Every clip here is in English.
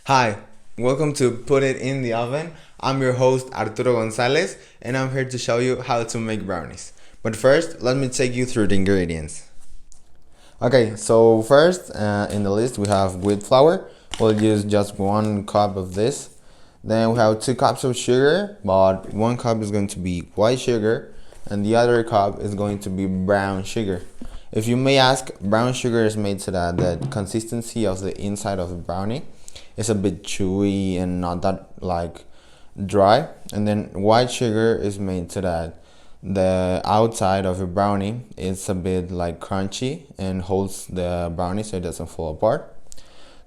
Hi, welcome to Put It in the Oven. I'm your host Arturo Gonzalez and I'm here to show you how to make brownies. But first, let me take you through the ingredients. Okay, so first in the list we have wheat flour. We'll use just 1 cup of this. Then we have 2 cups of sugar, but 1 cup is going to be white sugar and the other cup is going to be brown sugar. If you may ask, brown sugar is made so that the consistency of the inside of the brownie is a bit chewy and not that like dry, and then white sugar is made so that the outside of a brownie is a bit like crunchy and holds the brownie so it doesn't fall apart.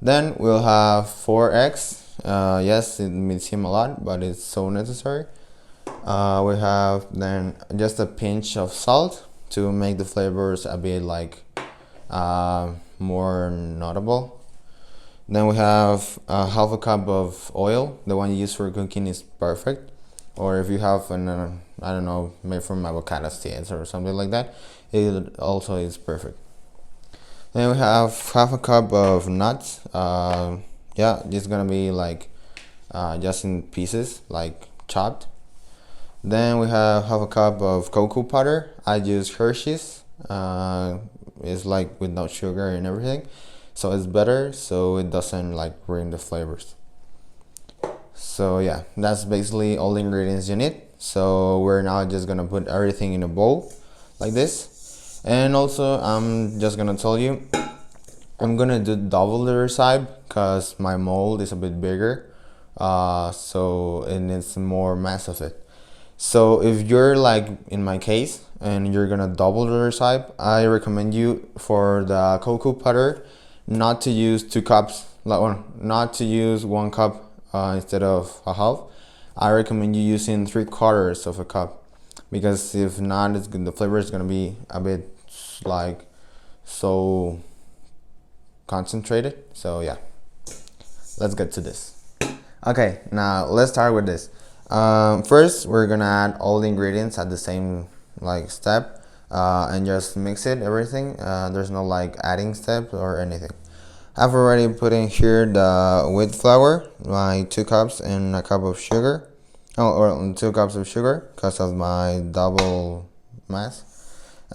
Then we'll have 4 eggs. Yes, it may seem a lot, but it's so necessary. We have then just a pinch of salt to make the flavors a bit like more notable. Then we have half a cup of oil. The one you use for cooking is perfect. Or if you have an, I don't know, made from avocado seeds or something like that, it also is perfect. Then we have half a cup of nuts. Yeah, it's gonna be like just in pieces, like chopped. Then we have half a cup of cocoa powder. I use Hershey's. It's like with no sugar and everything, so it's better. So it doesn't like ruin the flavors. So yeah, that's basically all the ingredients you need. So we're now just gonna put everything in a bowl like this. And also, I'm just gonna tell you, I'm gonna do double the side because my mold is a bit bigger, so it needs more mass of it. So if you're like in my case and you're gonna double the recipe, I recommend you for the cocoa powder not to use 2 cups, like not to use 1 cup instead of a half. I recommend you using 3/4 of a cup because if not, the flavor is gonna be a bit like so concentrated. So yeah, let's get to this. Okay, now let's start with this. First, we're gonna add all the ingredients at the same like step and just mix it everything. There's no like adding step or anything. I've already put in here the wheat flour, my 2 cups and a cup of sugar. Oh, or 2 cups of sugar because of my double mass.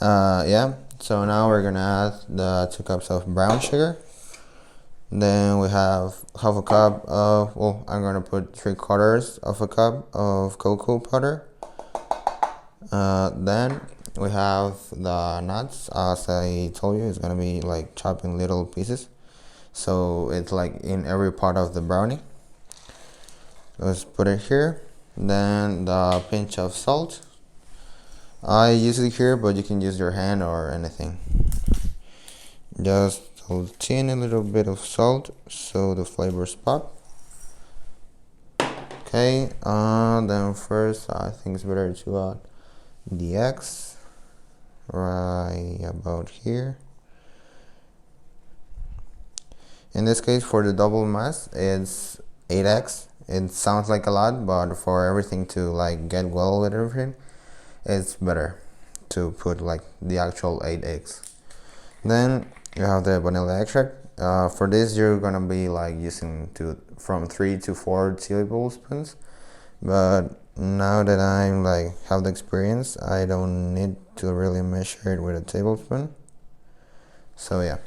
Yeah. So now we're gonna add the 2 cups of brown sugar. Then we have half a cup of, well, I'm gonna put 3/4 of a cup of cocoa powder. Then we have the nuts. As I told you, it's gonna be like chopped in little pieces, so it's like in every part of the brownie. Let's put it here. Then the pinch of salt. I use it here, but you can use your hand or anything. Just a teeny little bit of salt so the flavors pop. Okay, then first I think it's better to add the eggs right about here. In this case, for the double mass, it's 8 eggs. It sounds like a lot, but for everything to like get well with everything, it's better to put like the actual 8 eggs. Then you have the vanilla extract. For this, you're gonna be like using from 3 to 4 tablespoons. But now that I'm like have the experience, I don't need to really measure it with a tablespoon. So yeah,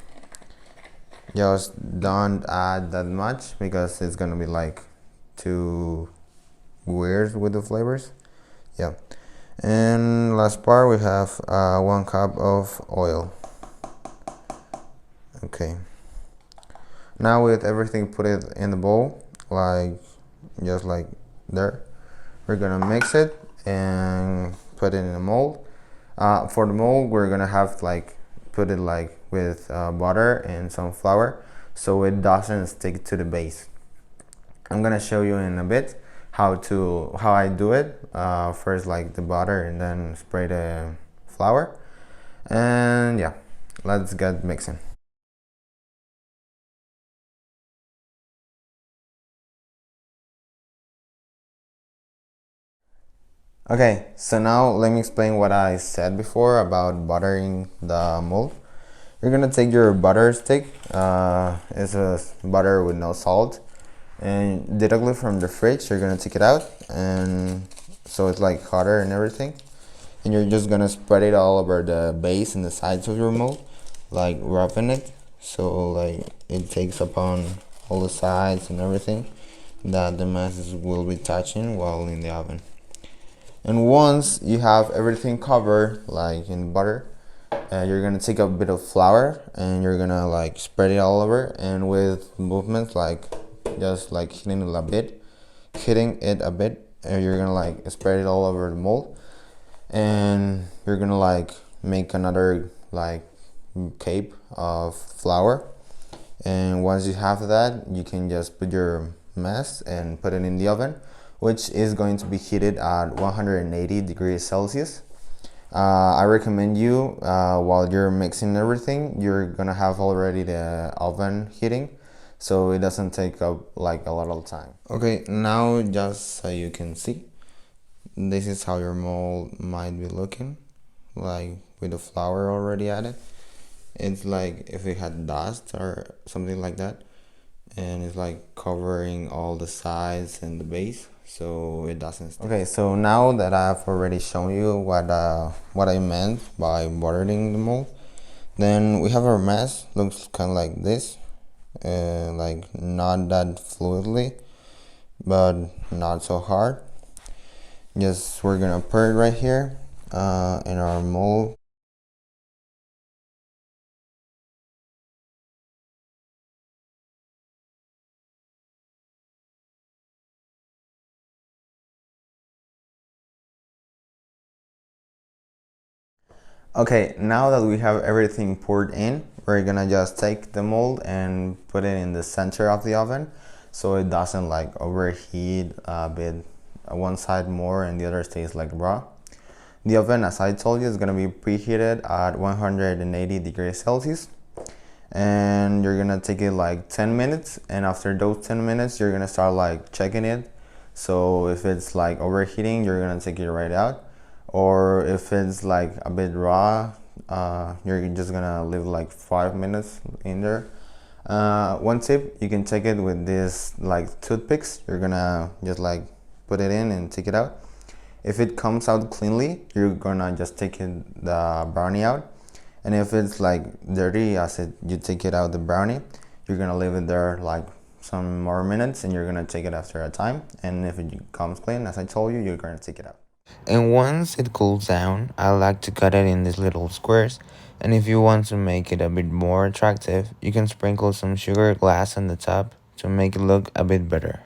just don't add that much because it's gonna be like too weird with the flavors. Yeah. And last part, we have 1 cup of oil. Okay. Now with everything put it in the bowl, like just like there, we're gonna mix it and put it in a mold. For the mold, we're gonna have like put it like with butter and some flour so it doesn't stick to the base. I'm gonna show you in a bit how I do it. First like the butter and then spray the flour, and yeah, let's get mixing. Okay, so now let me explain what I said before about buttering the mold. You're gonna take your butter stick. It's a butter with no salt. and directly from the fridge you're gonna take it out, and so it's like hotter and everything, and you're just gonna spread it all over the base and the sides of your mold, like rubbing it, so like it takes upon all the sides and everything that the masses will be touching while in the oven. And once you have everything covered, like in butter, you're gonna take a bit of flour and you're gonna like spread it all over, and with movements like just like hitting it a bit, and you're gonna like spread it all over the mold, and you're gonna like make another like cape of flour. And once you have that, you can just put your mess and put it in the oven, which is going to be heated at 180 degrees Celsius. I recommend you, while you're mixing everything, you're gonna have already the oven heating, so it doesn't take up like a lot of time. Okay, now just so you can see, this is how your mold might be looking, like with the flour already added. It's like if it had dust or something like that, and it's like covering all the sides and the base, so it doesn't stick. Okay, so now that I've already shown you what I meant by watering the mold, then we have our mess. Looks kind of like this, like not that fluidly, but not so hard. Just we're gonna put it right here in our mold. Okay, now that we have everything poured in, we're gonna just take the mold and put it in the center of the oven, so it doesn't like overheat a bit, one side more and the other stays like raw. The oven, as I told you, is gonna be preheated at 180 degrees Celsius, and you're gonna take it like 10 minutes, and after those 10 minutes you're gonna start like checking it. So if it's like overheating, you're gonna take it right out, or if it's like a bit raw, you're just gonna leave like 5 minutes in there. One tip, you can take it with this like toothpicks. You're gonna just like put it in and take it out. If it comes out cleanly, you're gonna just take the brownie out, and if it's like dirty, as you take it out the brownie, you're gonna leave it there like some more minutes, and you're gonna take it after a time, and if it comes clean, as I told you, you're gonna take it out. And once it cools down, I like to cut it in these little squares. And if you want to make it a bit more attractive, you can sprinkle some sugar glass on the top to make it look a bit better.